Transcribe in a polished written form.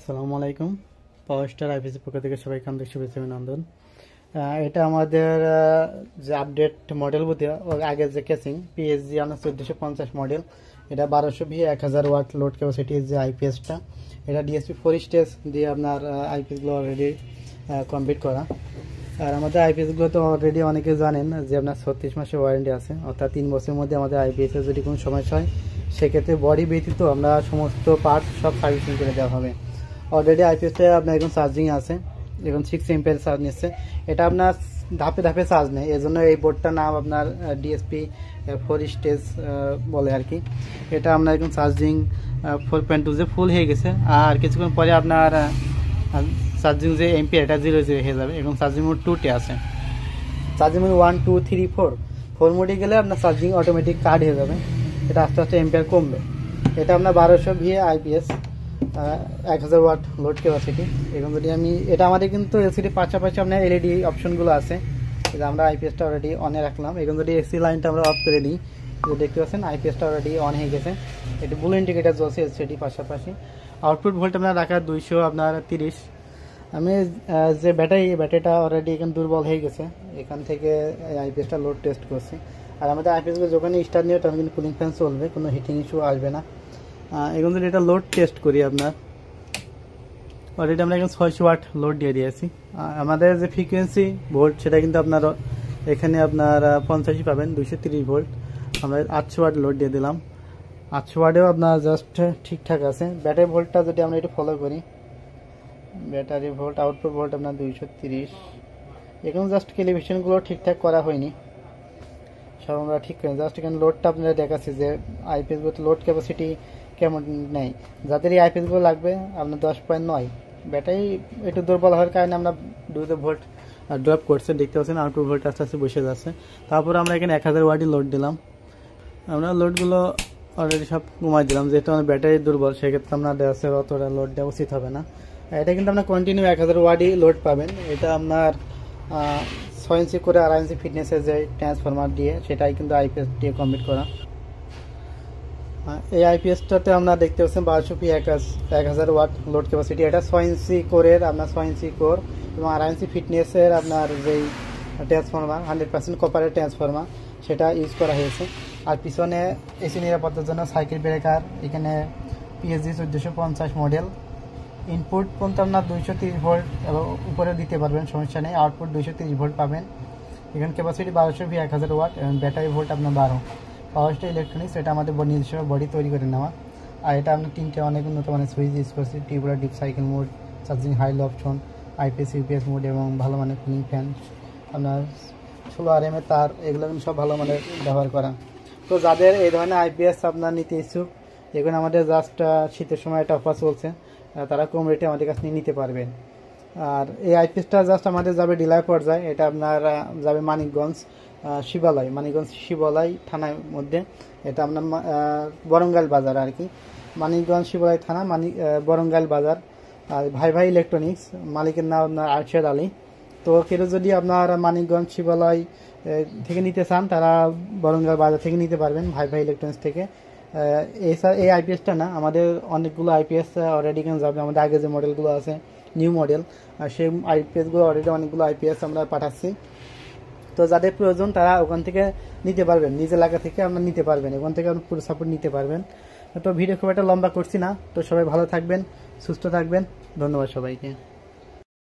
আসসালামু আলাইকুম। পাওয়ার স্টার আইপিসির পক্ষ থেকে সবাইকে আন্তরিক শুভেচ্ছা অভিনন্দন। এটা আমাদের যে আপডেট মডেল বলতে ওর আগের যে কেসিং পিএসজি আপনার 1450 মডেল, এটা 1200 ভি 1000 ওয়াট লোড ক্যাপাসিটির যে আইপিএসটা, এটা ডিএসপি 4 স্টেজ দিয়ে আপনার আইপিএসগুলো অলরেডি কমপ্লিট করা। আর আমাদের আইপিএসগুলো তো অলরেডি অনেকে জানেন যে আপনার 36 মাসের ওয়ারেন্টি আছে, অর্থাৎ 3 বছরের মধ্যে আমাদের আইপিএসের যদি কোনো সমস্যা হয় সেক্ষেত্রে বডি ব্যতীত আমরা সমস্ত পার্ট সব সার্ভিসিং করে দেওয়া হবে। অলরেডি আইপিএসটা আপনার এখন চার্জিং আছে, এখন 6 এম্পিয়ার চার্জ নিচ্ছে। এটা আপনার ধাপে ধাপে চার্জ নেয়, এই জন্য এই বোর্ডটার নাম আপনার ডিএসপি 4 স্টেজ বলে আর কি। এটা আপনার এখন চার্জিং 4.2 যে ফুল হয়ে গেছে, আর কিছুক্ষণ পরে আপনার চার্জিং যে এম্পিয়ার এটা 0 হয়ে যাবে। এবং চার্জিং মোড 2তে আছে, চার্জিং মোড 1 2 3 4 মোডে গেলে আপনার চার্জিং অটোমেটিক কাট হয়ে যাবে, এটা আস্তে আস্তে এম্পিয়ার কমবে। এটা আপনার 1200 V IPS 1000 watt load capacity. এখন যদি আমি এটা আমাদের কিন্তু এলসিডি পাশাপাশি আপনার এলইডি অপশনগুলো আছে, এটা আমরা আইপিএসটা অলরেডি অনে রাখলাম। এখন যদি এসি লাইনটা আমরা অফ করে দিই, দেখতে পাচ্ছেন আইপিএসটা অলরেডি অন হয়ে গেছে। এটা ব্লু ইন্ডিকেটার জ্বলছে এলসিডি পাশাপাশি। আউটপুট ভোল্ট আমরা রাখা 200 আপনার 30। আমি যে ব্যাটারিটা অলরেডি এখানে দুর্বল হয়ে গেছে, এখান থেকে আইপিএসটা লোড টেস্ট করছি। আর আমাদের আইপিএসগুলো যখন স্টার্ট নিয়ে তখন কিন্তু কুলিং ফ্যান চলবে, কোনো হিটিং ইস্যু আসবে না। এখন যদি এটা লোড টেস্ট করি, আপনার অলরেডি আমরা এখন 600 ওয়াট লোড দিয়ে দিয়েছি। আমাদের যে ফ্রিকোয়েন্সি ভোল্ট সেটা কিন্তু আপনার এখানে আপনার 50 পাবেন, 230 ভোল্ট। আমরা 800 ওয়াট লোড দিয়ে দিলাম, 800 ওয়াটেও আপনার জাস্ট ঠিকঠাক আছে। ব্যাটারি ভোল্টটা যদি আমরা একটু ফলো করি, ব্যাটারি ভোল্ট আউটপুট ভোল্ট আপনার 230। এখন জাস্ট ক্যালিব্রেশনগুলো ঠিকঠাক করা হয়নি, সব আমরা ঠিক করি। জাস্ট এখানে লোডটা আপনারা দেখাচ্ছি যে আইপিএসগুলোতে লোড ক্যাপাসিটি কেমন নেই। যাদের এই আইপিএসগুলো লাগবে আপনার 10.9, ব্যাটারি একটু দুর্বল হওয়ার কারণে আমরা 2 ভোল্ট ড্রপ করছে, দেখতে পাচ্ছেন আউটপুট ভোল্ট আস্তে আস্তে বসে যাচ্ছে। তারপর আমরা এখানে 1000 ওয়াটই লোড দিলাম। আমরা লোডগুলো অলরেডি সব কমাই দিলাম, যেহেতু আমার ব্যাটারি দুর্বল সেক্ষেত্রে আমরা দেওয়া অতটা লোড দেওয়া উচিত হবে না। এটা কিন্তু আপনার কন্টিনিউ 1000 ওয়াটই লোড পাবেন। এটা আপনার 6 ইঞ্চি করে 2.5 ইঞ্চি ফিটনেসের যে ট্রান্সফরমার দিয়ে সেটাই কিন্তু আইপিএস দিয়ে কমপ্লিট করা। এই আইপিএসটাতে আমরা দেখতে পাচ্ছেন 1200 1000 ওয়াট লোড ক্যাপাসিটি। এটা 6 ইঞ্চি কোরের আপনার 6 ইঞ্চি কোর এবং 2.5 ইঞ্চি ফিটনেসের আপনার যেই ট্রান্সফরমার 100% কপারের ট্রান্সফরমার সেটা ইউজ করা হয়েছে। আর পিছনে এসি নিরাপত্তার জন্য সাইকেল ব্রেকার, এখানে পিএসজি 1450 মডেল। ইনপুট পর্যন্ত আপনার 230 ভোল্ট এবং উপরে দিতে পারবেন, সমস্যা নেই। আউটপুট 230 ভোল্ট পাবেন। এখানে ক্যাপাসিটি 1200 ভি 1000 ওয়াট এবং ব্যাটারি ভোল্ট আপনার 12। পাওয়ার স্টার ইলেকট্রনিক্স, এটা আমাদের নিজস্ব বডি তৈরি করে নেওয়া। আর এটা আপনার 3টে অনেক উন্নত মানের সুইচ ইউজ করছি, tubular deep cycle mode, charging high option, IPS UPS mode এবং ভালো মানের কুলিং ফ্যান, আপনার 16 RM এর তার, এগুলো কিন্তু সব ভালো মানের ব্যবহার করা। তো যাদের এই ধরনের আইপিএস আপনার নিতে ইচ্ছুক, এখন আমাদের জাস্ট শীতের সময় একটা অফার চলছে, তারা কম রেটে আমাদের কাছে নিতে পারবেন। আর এই আইপিএসটা জাস্ট আমাদের যাবে ডিলার পর্যায়ে, এটা আপনার যাবে মানিকগঞ্জ শিবালয় থানার মধ্যে। এটা আপনার বরঙ্গাইল বাজার আর কি, মানিকগঞ্জ শিবালয় থানা বরঙ্গাইল বাজার। আর ভাই ইলেকট্রনিক্স, মালিকের নাম আপনার আরশাদ আলী। তো কেউ যদি আপনার মানিকগঞ্জ শিবালয় থেকে নিতে চান তারা বরঙ্গাইল বাজার থেকে নিতে পারবেন, ভাই ইলেকট্রনিক্স থেকে। এই আইপিএসটা না, আমাদের অনেকগুলো আইপিএস অলরেডি কেন যাবে, আমাদের আগে যে মডেলগুলো আছে নিউ মডেল, আর সেই আইপিএসগুলো অলরেডি অনেকগুলো আইপিএস আমরা পাঠাচ্ছি। তো যাদের প্রয়োজন তারা ওখান থেকে নিতে পারবেন, নিজ এলাকা থেকে আপনারা নিতে পারবেন, ওখান থেকে আপনি পুরো সাপোর্ট নিতে পারবেন। তো ভিডিও খুব একটা লম্বা করছি না, তো সবাই ভালো থাকবেন, সুস্থ থাকবেন, ধন্যবাদ সবাইকে।